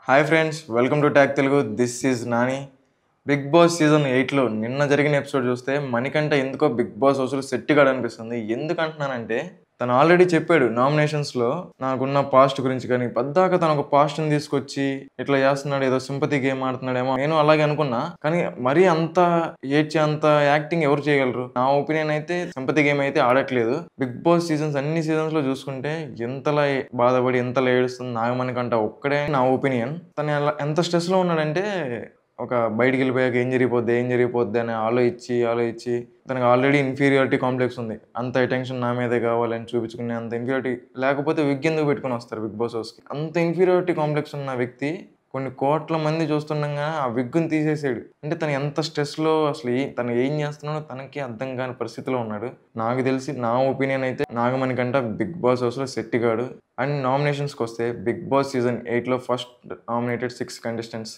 Hi friends, welcome to Tak తెలుగు. This is Nani. Big Boss season 8లో నిన్న జరిగిన ఎపిసోడ్ చూస్తే మనకంటే ఎందుకో బిగ్ బాస్ అసలు సెట్ కాడు అనిపిస్తుంది. ఎందుకంటున్నానంటే తను ఆల్రెడీ చెప్పాడు నామినేషన్స్లో నాకున్న పాస్ట్ గురించి, కానీ పద్దాక తను ఒక పాస్ట్ని తీసుకొచ్చి ఇట్లా చేస్తున్నాడు, ఏదో సింపతి గేమ్ ఆడుతున్నాడేమో నేను అలాగే అనుకున్నా. కానీ మరీ అంత ఏడ్చి అంత యాక్టింగ్ ఎవరు చేయగలరు? నా ఒపీనియన్ అయితే సింపతి గేమ్ అయితే ఆడట్లేదు. బిగ్ బాస్ అన్ని సీజన్స్ లో చూసుకుంటే ఎంతలా బాధపడి ఎంతలా ఏడుస్తుంది నాగమణికంట ఒక్కడే. నా ఒపీనియన్ తను ఎంత స్ట్రెస్ లో ఉన్నాడంటే ఒక బయటికి వెళ్ళిపోయాక ఏం జరిగిపోద్ది అని ఆలోచించి తనకు ఆల్రెడీ ఇన్ఫీరియారిటీ కాంప్లెక్స్ ఉంది. అంత అటెన్షన్ నా మీదే కావాలని చూపించుకునే అంత ఇన్ఫీరియారిటీ లేకపోతే విగ్ ఎందుకు పెట్టుకుని వస్తారు బిగ్ బాస్ హౌస్కి? అంత ఇన్ఫీరియారిటీ కాంప్లెక్స్ ఉన్న వ్యక్తి కొన్ని కోట్ల మంది చూస్తుండగా ఆ విగ్గుని తీసేసాడు. అంటే తను ఎంత స్ట్రెస్లో అసలు తను ఏం చేస్తున్నాడో తనకి అర్థం కాని పరిస్థితిలో ఉన్నాడు. నాకు తెలిసి నా ఒపీనియన్ అయితే నాగమణి కంట బిగ్ బాస్ హౌస్లో సెట్ కాడు. అండ్ నామినేషన్స్కి వస్తే బిగ్ బాస్ సీజన్ 8లో first nominated 6 contestants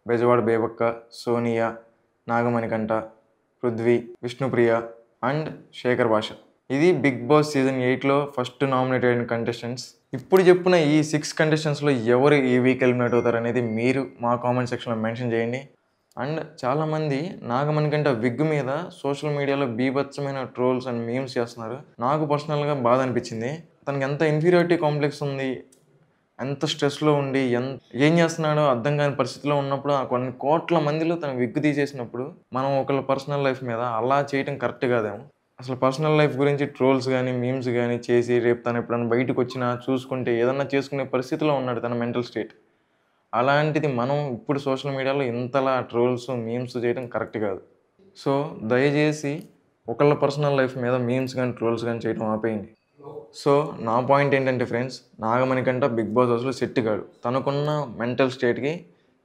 Bezawada Bebakka, Sonia, Nagamanikanta, Prithvi, Vishnupriya and Shekar Basha. ఇది బిగ్ బాస్ సీజన్ 8లో ఫస్ట్ నామినేటెడ్ అయిన కంటెస్టెంట్స్. ఇప్పుడు చెప్పున ఈ 6 కంటెస్టెంట్స్లో ఎవరు ఈ వీక్ ఎలిమినేట్ అవుతారు అనేది మీరు మా కామెంట్ సెక్షన్లో మెన్షన్ చేయండి. అండ్ చాలామంది నాగమణికంట విగ్ మీద సోషల్ మీడియాలో బీభత్సమైన ట్రోల్స్ అండ్ మీమ్స్ చేస్తున్నారు. నాకు పర్సనల్గా బాధ అనిపించింది. తనకి ఎంత ఇన్ఫీరియారిటీ కాంప్లెక్స్ ఉంది, ఎంత స్ట్రెస్లో ఉండి ఏం చేస్తున్నాడో అర్థం కాని పరిస్థితిలో ఉన్నప్పుడు ఆ కొన్ని కోట్ల మందిలో తన విగ్గు తీసేసినప్పుడు మనం ఒకళ్ళ పర్సనల్ లైఫ్ మీద అలా చేయటం కరెక్ట్ కాదేమో. అసలు పర్సనల్ లైఫ్ గురించి ట్రోల్స్ కానీ మీమ్స్ కానీ చేసి రేపు తను ఎప్పుడైనా బయటకు వచ్చినా చూసుకుంటే ఏదన్నా చేసుకునే పరిస్థితిలో ఉన్నాడు తన మెంటల్ స్టేట్. అలాంటిది మనం ఇప్పుడు సోషల్ మీడియాలో ఇంతలా ట్రోల్స్ మీమ్స్ చేయడం కరెక్ట్ కాదు. సో దయచేసి ఒకళ్ళ పర్సనల్ లైఫ్ మీద మీమ్స్ కానీ ట్రోల్స్ కానీ చేయడం ఆపేయండి. సో నా పాయింట్ ఏంటంటే ఫ్రెండ్స్, నాగమణికంట బిగ్ బాస్ హౌస్లో సెట్ కాడు. తనకున్న మెంటల్ స్టేట్కి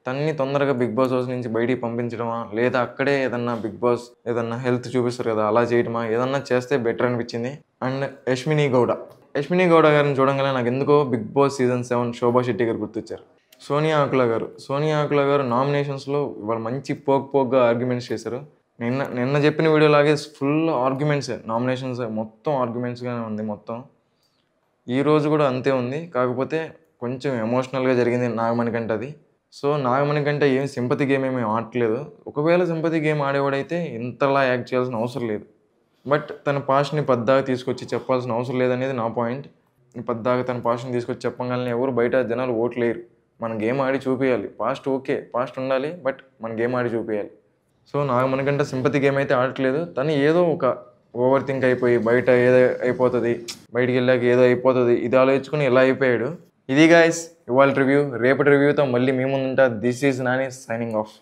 తన్ని తొందరగా బిగ్ బాస్ హౌస్ నుంచి బయటికి పంపించడమా, లేదా అక్కడే ఏదన్నా బిగ్ బాస్ ఏదన్నా హెల్త్ చూపిస్తారు కదా అలా చేయడమా, ఏదన్నా చేస్తే బెటర్ అనిపించింది. అండ్ యష్మిని గౌడ గారిని చూడంగానే నాకు ఎందుకో big Boss season 7 Shobha Shetty గారు గుర్తొచ్చారు. సోనియా ఆకుల గారు నామినేషన్స్లో ఇవాళ మంచి పోగ్గా ఆర్గ్యుమెంట్స్ చేశారు. నిన్న చెప్పిన వీడియో లాగే ఫుల్ ఆర్గ్యుమెంట్స్, నామినేషన్స్ మొత్తం ఆర్గ్యుమెంట్స్గానే ఉంది మొత్తం. ఈరోజు కూడా అంతే ఉంది, కాకపోతే కొంచెం ఎమోషనల్గా జరిగింది నాగమణికంట అది. సో నాగమణికంట ఏం సింపతి గేమ్ ఏమీ ఆడట్లేదు. ఒకవేళ సింపతి గేమ్ ఆడేవాడైతే ఇంతలా యాక్ట్ చేయాల్సిన అవసరం లేదు. బట్ తన పాస్ట్ని పద్దాగా తీసుకొచ్చి చెప్పాల్సిన అవసరం లేదనేది నా పాయింట్. పద్దాగా తన పాస్ట్ని తీసుకొచ్చి చెప్పగానే ఎవరు బయట జనాలు ఓట్లేరు. మన గేమ్ ఆడి చూపించాలి. పాస్ట్ ఓకే, పాస్ట్ ఉండాలి, బట్ మన గేమ్ ఆడి చూపించాలి. సో నాగమణికంట సింపతి గేమ్ అయితే ఆడట్లేదు. తను ఏదో ఒక ఓవర్ థింక్ అయిపోయి బయట ఏదో అయిపోతుంది, బయటికి వెళ్ళాక ఏదో అయిపోతుంది ఇది ఆలోచించుకుని ఇలా అయిపోయాడు. ఇది గాయ్స్ ఇవాళ రివ్యూ. రేపటి రివ్యూతో మళ్ళీ మీ ముందు ఉంటా. This is Nani signing off.